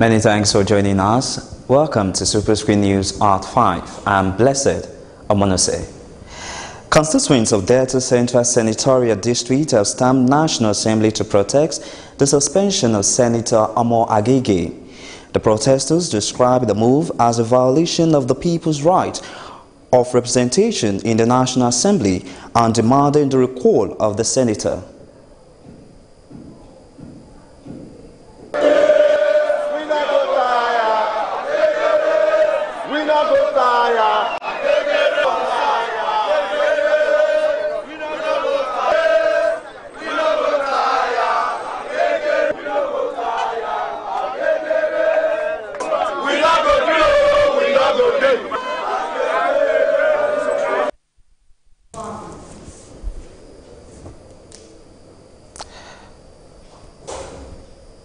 Many thanks for joining us. Welcome to Superscreen News at 5. I'm Blessed Omonose. Constituents of Delta Central Senatorial District have stamped National Assembly to protest the suspension of Senator Omo Agege. The protesters describe the move as a violation of the people's right of representation in the National Assembly and demanding the recall of the senator.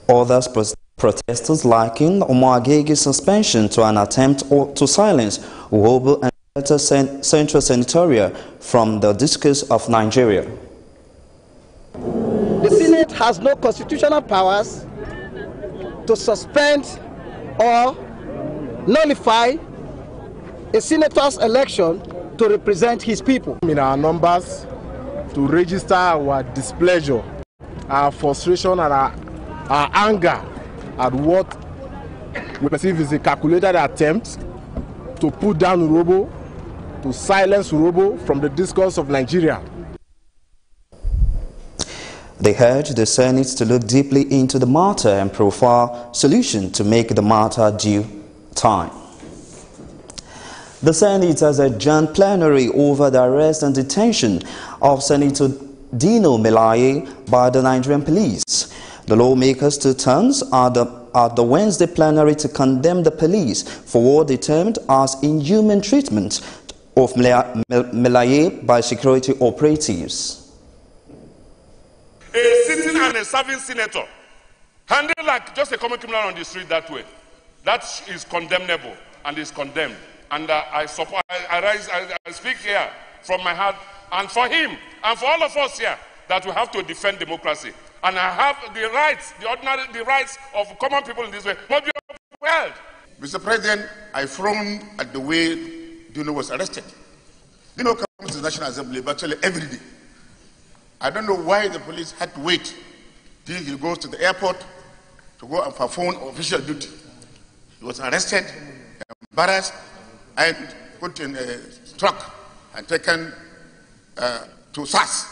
Others protesters likened Omo Agege's suspension to an attempt to silence Urobo and Delta Central Senatorial from the discourse of Nigeria. The Senate has no constitutional powers to suspend or nullify a senator's election to represent his people. In our numbers, to register our displeasure, our frustration, and our anger at what we perceive is a calculated attempt to put down Urobo, to silence Urobo from the discourse of Nigeria. They urge the Senate to look deeply into the matter and profile solution to make the matter due time. The Senate has adjourned plenary over the arrest and detention of Senator Dino Melaye by the Nigerian police. The lawmakers took turns at the Wednesday plenary to condemn the police for what they termed as inhuman treatment of Melaye by security operatives. A sitting and a serving senator handled like just a common criminal on the street that way, that is condemnable and is condemned. And I speak here from my heart, and for him and for all of us here, that we have to defend democracy. And I have the rights, the rights of common people in this way must be upheld. Mr. President, I frown at the way Dino was arrested. Dino comes to the National Assembly virtually every day. I don't know why the police had to wait till he goes to the airport to go and perform official duty. He was arrested, embarrassed, and put in a truck and taken to SAS,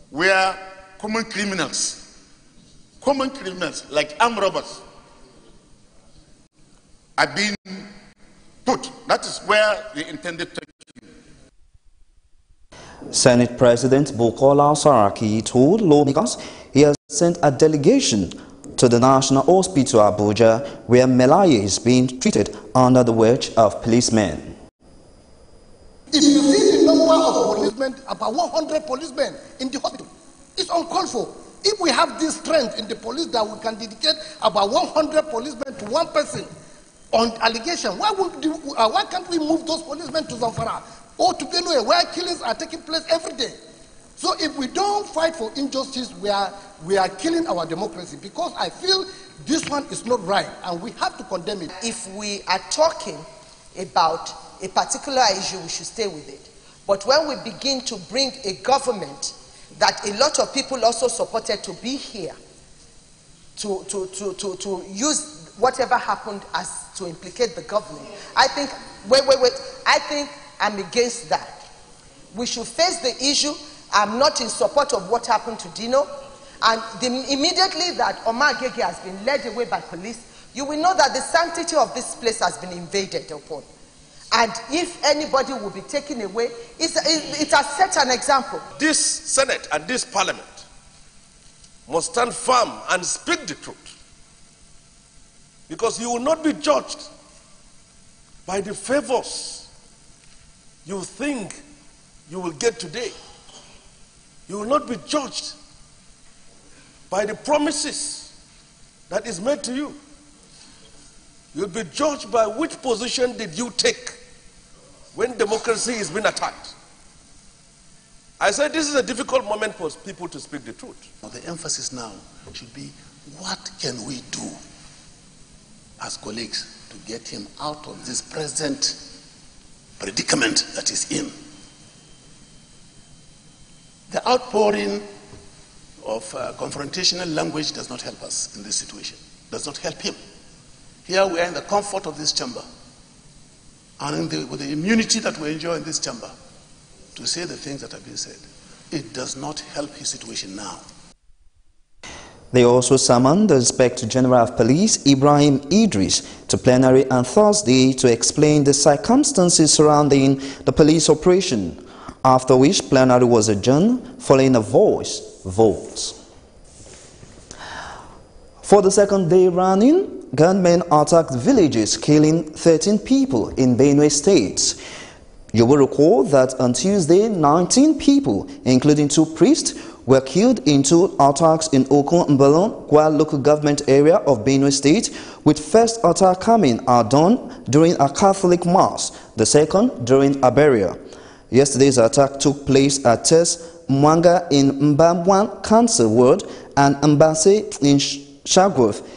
where common criminals like armed robbers are being put. That is where they intended to take him. Senate President Bukola Saraki told lawmakers he has sent a delegation to the National Hospital Abuja, where Melaye is being treated under the watch of policemen. If you see the number of policemen, about 100 policemen in the hospital, it's uncalled for. If we have this strength in the police that we can dedicate about 100 policemen to one person on allegation, why can't we move those policemen to Zamfara or to Benue, where killings are taking place every day? So if we don't fight for injustice, we are killing our democracy, because I feel this one is not right and we have to condemn it. If we are talking about a particular issue, we should stay with it. But when we begin to bring a government that a lot of people also supported to be here, to use whatever happened as to implicate the government, I think, I think I'm against that. We should face the issue. I'm not in support of what happened to Dino. And immediately that Omo Agege has been led away by police, you will know that the sanctity of this place has been invaded upon. And if anybody will be taken away, it has set an example. This Senate and this Parliament must stand firm and speak the truth. Because you will not be judged by the favors you think you will get today. You will not be judged by the promises that is made to you. You'll be judged by which position did you take when democracy is being attacked. I said this is a difficult moment for people to speak the truth. The emphasis now should be, what can we do as colleagues to get him out of this present predicament that he's in. The outpouring of confrontational language does not help us in this situation, does not help him. Here we are in the comfort of this chamber and with the immunity that we enjoy in this chamber to say the things that have been said. It does not help his situation now. They also summoned the Inspector General of Police, Ibrahim Idris, to plenary on Thursday to explain the circumstances surrounding the police operation, after which plenary was adjourned following a voice vote. For the second day running, gunmen attacked villages, killing 13 people in Benue State. You will recall that on Tuesday, 19 people, including 2 priests, were killed in 2 attacks in Okun Mbalon, Kwa local government area of Benue State, with first attack coming at dawn during a Catholic mass, the second during a burial. Yesterday's attack took place at Tes Mwanga in Mbamwan Council Ward and Mbase in Shagworth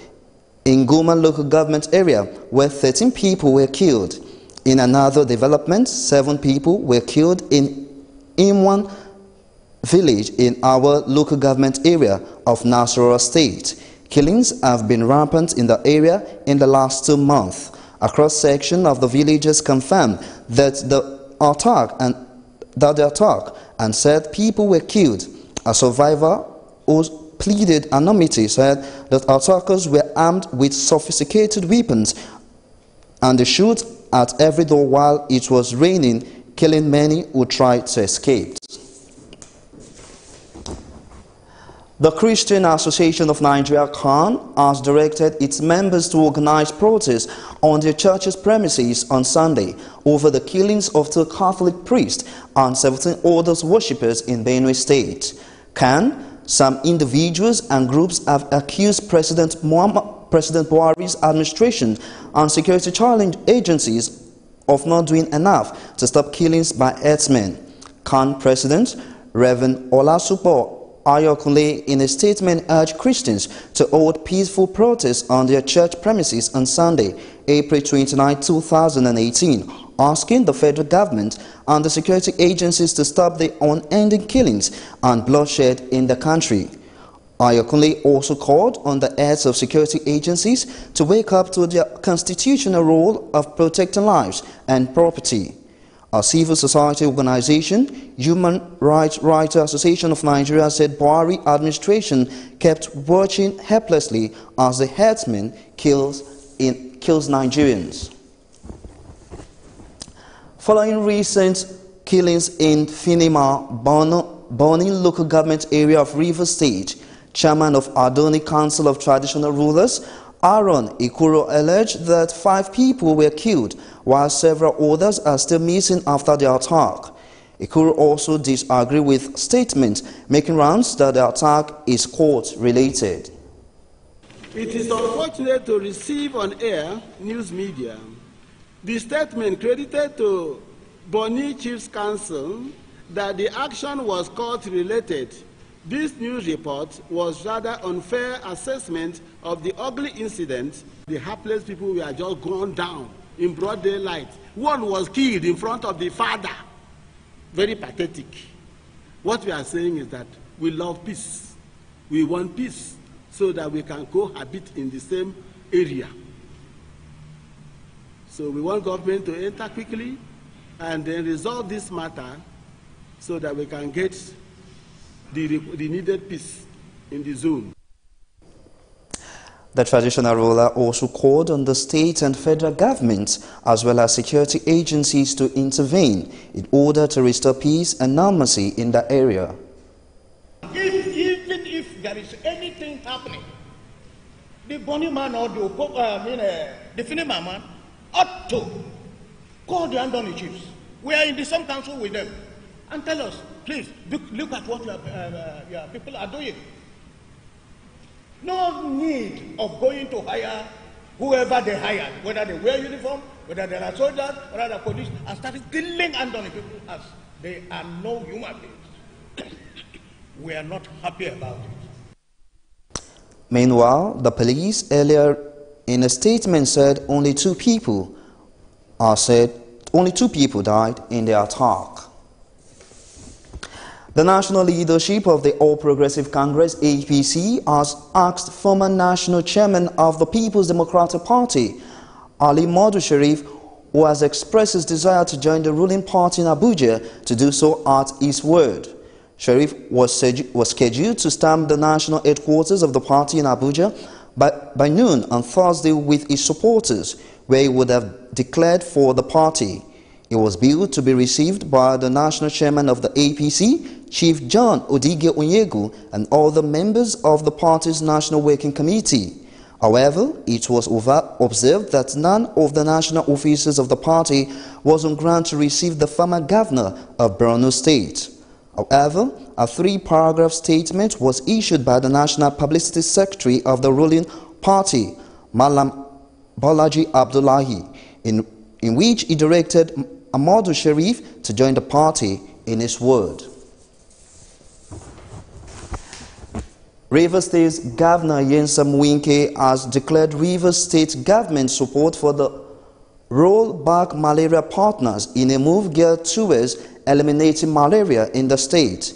in Goma local government area, where 13 people were killed. In another development, 7 people were killed in Imwan village in our local government area of Nasarawa State. Killings have been rampant in the area in the last 2 months. A cross-section of the villagers confirmed that the attack and said people were killed. A survivor who pleaded anonymity said that attackers were armed with sophisticated weapons and they shoot at every door while it was raining, killing many who tried to escape. The Christian Association of Nigeria (CAN) has directed its members to organize protests on their church's premises on Sunday over the killings of 2 Catholic priests and 17 other worshippers in Benue State. CAN, some individuals and groups have accused President Buhari's administration and security challenge agencies of not doing enough to stop killings by herdsmen. CAN President Reverend Olasupo Ayokunle, in a statement, urged Christians to hold peaceful protests on their church premises on Sunday, April 29, 2018, asking the federal government and the security agencies to stop the unending killings and bloodshed in the country. Ayokunle also called on the heads of security agencies to wake up to their constitutional role of protecting lives and property. A civil society organization, Human Rights Writers Association of Nigeria, said Buhari administration kept watching helplessly as the herdsman kills Nigerians. Following recent killings in Finima, Boni local government area of Rivers State, chairman of Adoni Council of Traditional Rulers, Aaron Ikuro, alleged that 5 people were killed, while several others are still missing after the attack. Ikuro also disagreed with statements making rounds that the attack is court-related. It is unfortunate to receive on air news media the statement credited to Boni Chiefs Council that the action was court-related. This news report was rather unfair assessment of the ugly incident. The hapless people were just gone down in broad daylight. One was killed in front of the father. Very pathetic. What we are saying is that we love peace. We want peace so that we can cohabit in the same area. So we want government to enter quickly and then resolve this matter so that we can get the needed peace in the zone. The traditional ruler also called on the state and federal governments as well as security agencies to intervene in order to restore peace and normalcy in the area. Even if there is anything happening, the Boni man or the Finima man ought to call the Andoni chiefs. We are in the same council with them and tell us, please, look at what your people are doing. No need of going to hire whoever they hired, whether they wear uniform, whether they are soldiers, whether they are police, and start killing Andoni people as they are no human beings. We are not happy about it. Meanwhile, the police earlier in a statement said only two people died in the attack. The national leadership of the All Progressive Congress (APC) has asked former national chairman of the People's Democratic Party, Ali Modu Sharif, who has expressed his desire to join the ruling party in Abuja, to do so at his word. Sharif was scheduled to storm the national headquarters of the party in Abuja by noon on Thursday with his supporters, where he would have declared for the party. He was billed to be received by the national chairman of the APC, Chief John Odige Onyegu, and all the members of the party's National Working Committee. However, it was observed that none of the national officers of the party was on ground to receive the former governor of Borno State. However, a three-paragraph statement was issued by the National Publicity Secretary of the ruling party, Malam Bolaji Abdullahi, in which he directed Ahmadu Sharif to join the party in his word. Rivers State's Governor Nyesom Wike has declared Rivers State government support for the Rollback Malaria Partners in a move geared towards eliminating malaria in the state.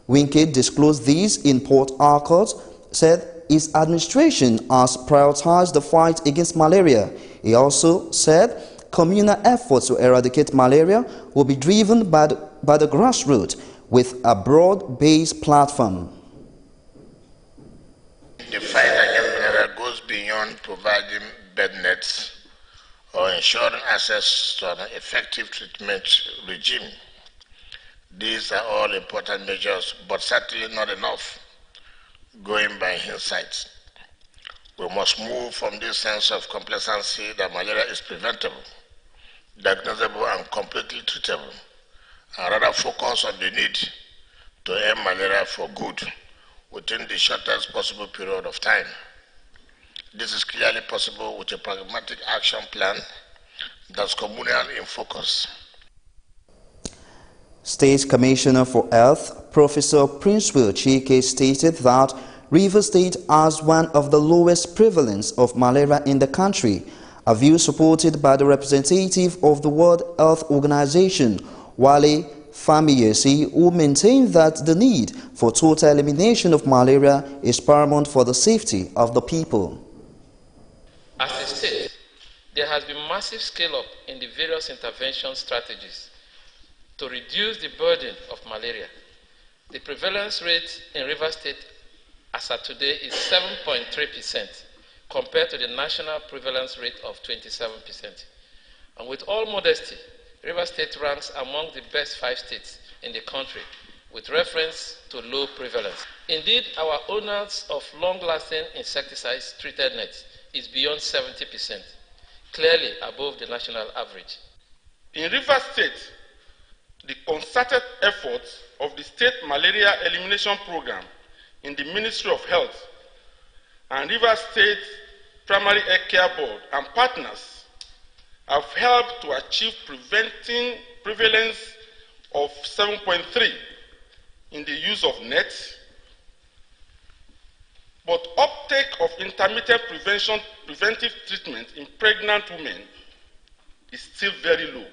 Wike disclosed this in Port Harcourt, said his administration has prioritized the fight against malaria. He also said communal efforts to eradicate malaria will be driven by the grassroots with a broad-based platform. The fight against malaria goes beyond providing bed nets or ensuring access to an effective treatment regime. These are all important measures, but certainly not enough, going by hindsight. We must move from this sense of complacency that malaria is preventable, diagnosable, and completely treatable, and rather focus on the need to end malaria for good within the shortest possible period of time. This is clearly possible with a pragmatic action plan that's communal in focus. State Commissioner for Health, Professor Princeville Chike, stated that Rivers State has one of the lowest prevalence of malaria in the country, a view supported by the representative of the World Health Organization, Wale Famiyesi, who maintained that the need for total elimination of malaria is paramount for the safety of the people. As a state, there has been massive scale-up in the various intervention strategies to reduce the burden of malaria. The prevalence rate in Rivers State as of today is 7.3% compared to the national prevalence rate of 27%. And with all modesty, Rivers State ranks among the best 5 states in the country with reference to low prevalence. Indeed, our owners of long-lasting insecticides treated nets is beyond 70%, clearly above the national average. In Rivers State, the concerted efforts of the State Malaria Elimination Program in the Ministry of Health and Rivers State Primary Health Care Board and partners have helped to achieve prevalence of 7.3 in the use of nets, but uptake of intermittent preventive treatment in pregnant women is still very low.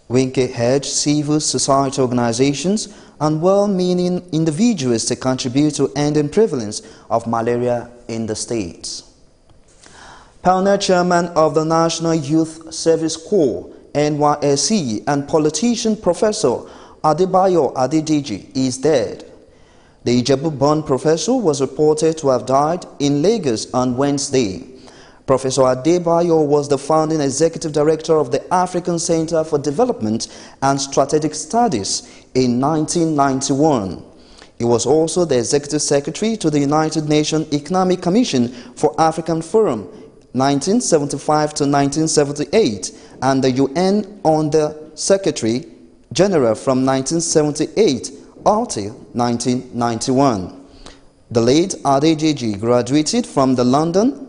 Wike urged civil society organizations and well-meaning individuals to contribute to ending prevalence of malaria in the states. Pioneer Chairman of the National Youth Service Corps, NYSC, and politician Professor Adebayo Adedeji is dead. The Ijebu-born professor was reported to have died in Lagos on Wednesday. Professor Adebayo was the founding executive director of the African Center for Development and Strategic Studies in 1991. He was also the executive secretary to the United Nations Economic Commission for African Forum 1975 to 1978 and the UN Under Secretary General from 1978 until 1991. The late Adedeji graduated from London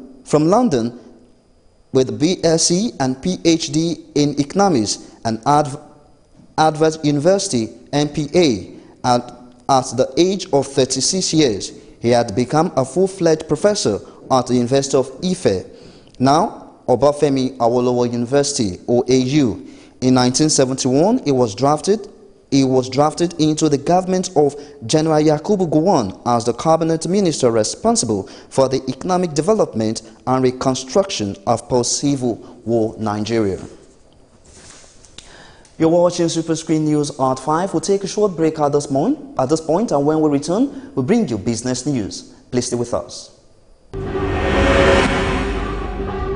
with BSc and PhD in Economics and Harvard University MPA. At the age of 36 years, he had become a full-fledged professor at the University of Ife, now Obafemi Awolowo University, OAU. In 1971, he was drafted into the government of General Yakubu Gowon as the cabinet minister responsible for the economic development and reconstruction of post-Civil War Nigeria. You're watching Superscreen News at 5. We'll take a short break at this point, and when we return, we'll bring you business news. Please stay with us.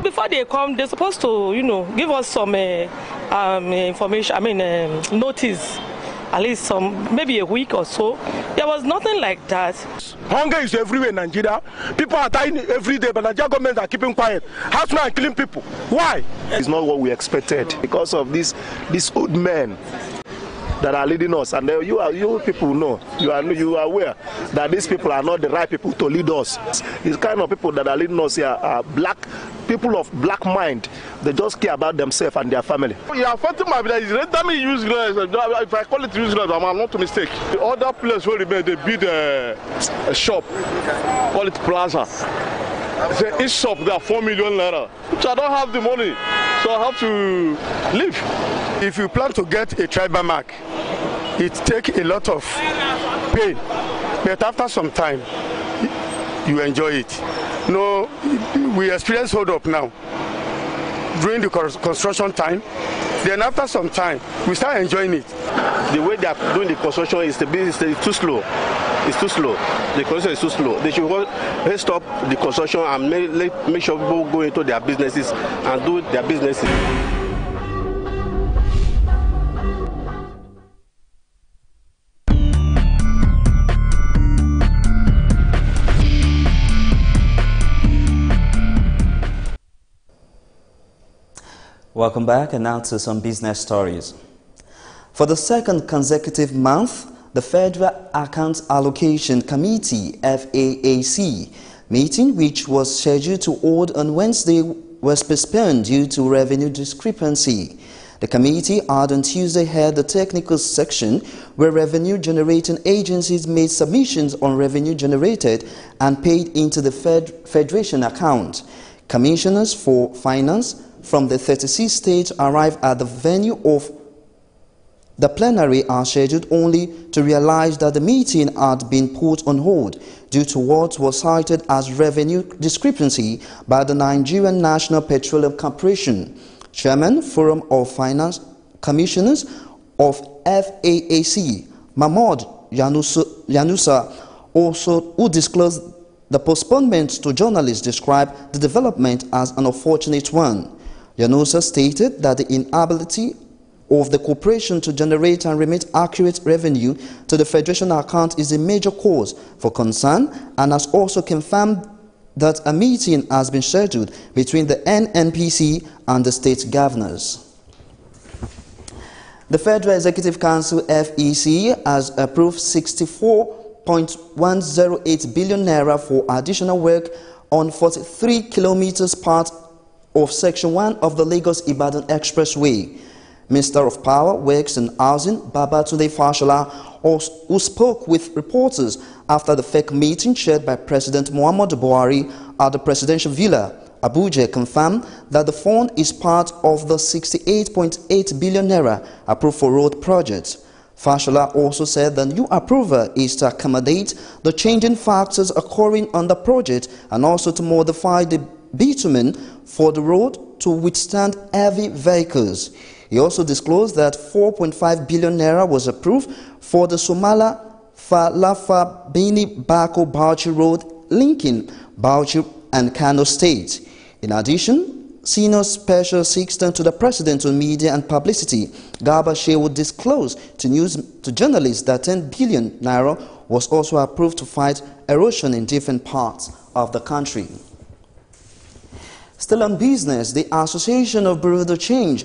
Before they come, they're supposed to, give us some information, notice. At least maybe a week or so. There was nothing like that. Hunger is everywhere in Nigeria. People are dying every day, but the Nigerian government are keeping quiet. Housemen are killing people. Why? It's not what we expected because of these old men that are leading us, and you people know, you are aware that these people are not the right people to lead us. These kind of people that are leading us here are people of black mind. They just care about themselves and their family. You are fighting my village. Let me use if I call it useless, I'm not a mistake. The other place where they build a shop, call it plaza. Say each shop there are 4 million naira. So I don't have the money, so I have to leave. If you plan to get a tribal mark, it takes a lot of pain, but after some time, you enjoy it. No, we experience hold up now during the construction time. Then after some time, we start enjoying it. The way they are doing the construction is too slow. It's too slow. The construction is too slow. They should stop the construction and make sure people go into their businesses and do their businesses. Welcome back, and now to some business stories. For the second consecutive month, the Federal Accounts Allocation Committee (FAAC) meeting, which was scheduled to hold on Wednesday, was postponed due to revenue discrepancy. The committee had on Tuesday held the technical section where revenue-generating agencies made submissions on revenue generated and paid into the Federation account. Commissioners for Finance from the 36 states arrived at the venue of the plenary are scheduled only to realize that the meeting had been put on hold due to what was cited as revenue discrepancy by the Nigerian National Petroleum Corporation. Chairman, Forum of Finance Commissioners of FAAC, Mahmoud Yanusa, also who disclosed the postponement to journalists, described the development as an unfortunate one. Yanusa stated that the inability of the corporation to generate and remit accurate revenue to the Federation account is a major cause for concern, and has also confirmed that a meeting has been scheduled between the NNPC and the state governors. The Federal Executive Council (FEC) has approved 64.108 billion naira for additional work on 43 kilometers part of Section 1 of the Lagos-Ibadan Expressway. Minister of Power, Works and Housing, Babatunde Fashola, who spoke with reporters after the FEC meeting chaired by President Muhammadu Buhari at the Presidential Villa, Abuja, confirmed that the fund is part of the 68.8 billion naira approved for road projects. Fashola also said the new approval is to accommodate the changing factors occurring on the project and also to modify the bitumen for the road to withstand heavy vehicles. He also disclosed that 4.5 billion naira was approved for the Somala Falafa Bini Bako Bauchi Road linking Bauchi and Kano State. In addition, Senior Special Assistant to the President on Media and Publicity, Garba Shehu, disclosed to journalists that 10 billion naira was also approved to fight erosion in different parts of the country. Still on business, the Association of Bureau de Change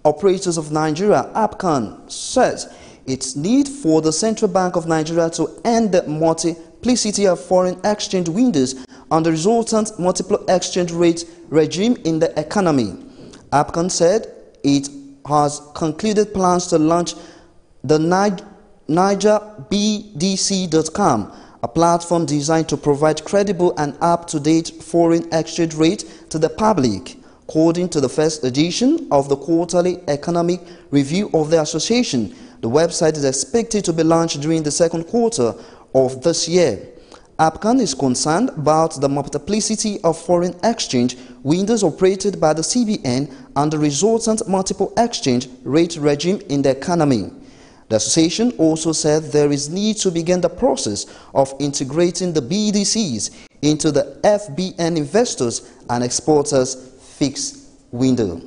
Operators of Nigeria, APCON, says its need for the Central Bank of Nigeria to end the multiplicity of foreign exchange windows and the resultant multiple exchange rate regime in the economy. APCON said it has concluded plans to launch the NigerBDC.com a platform designed to provide credible and up-to-date foreign exchange rate to the public. According to the first edition of the quarterly economic review of the association, the website is expected to be launched during the second quarter of this year. APCAN is concerned about the multiplicity of foreign exchange windows operated by the CBN and the resultant multiple exchange rate regime in the economy. The association also said there is need to begin the process of integrating the BDCs into the FBN investors and exporters fixed window.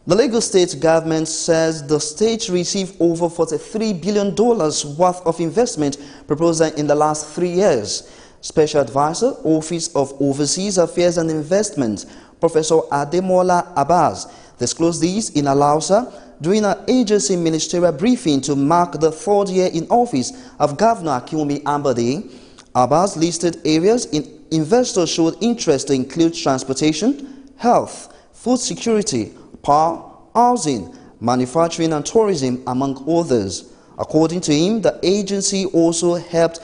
The Lagos State government says the state received over $43 billion worth of investment proposal in the last 3 years. Special Advisor, Office of Overseas Affairs and Investment, Professor Ademola Abbas, disclosed this in Alausa during an agency ministerial briefing to mark the 3rd year in office of Governor Akinwumi Ambode. Abbas listed areas investors showed interest to include transportation, health, food security, power, housing, manufacturing and tourism, among others. According to him, the agency also helped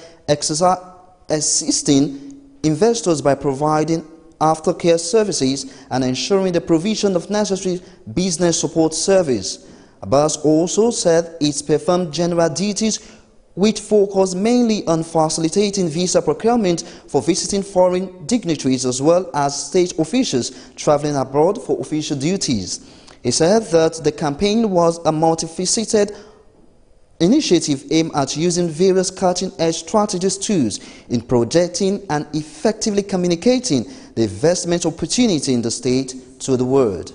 assisting investors by providing aftercare services and ensuring the provision of necessary business support service. Abbas also said it performed general duties which focus mainly on facilitating visa procurement for visiting foreign dignitaries as well as state officials traveling abroad for official duties. He said that the campaign was a multifaceted initiative aimed at using various cutting-edge strategies tools in projecting and effectively communicating the investment opportunity in the state to the world.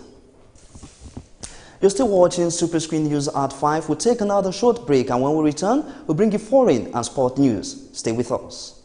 You're still watching Superscreen News at 5. We'll take another short break, and when we return, we'll bring you foreign and sport news. Stay with us.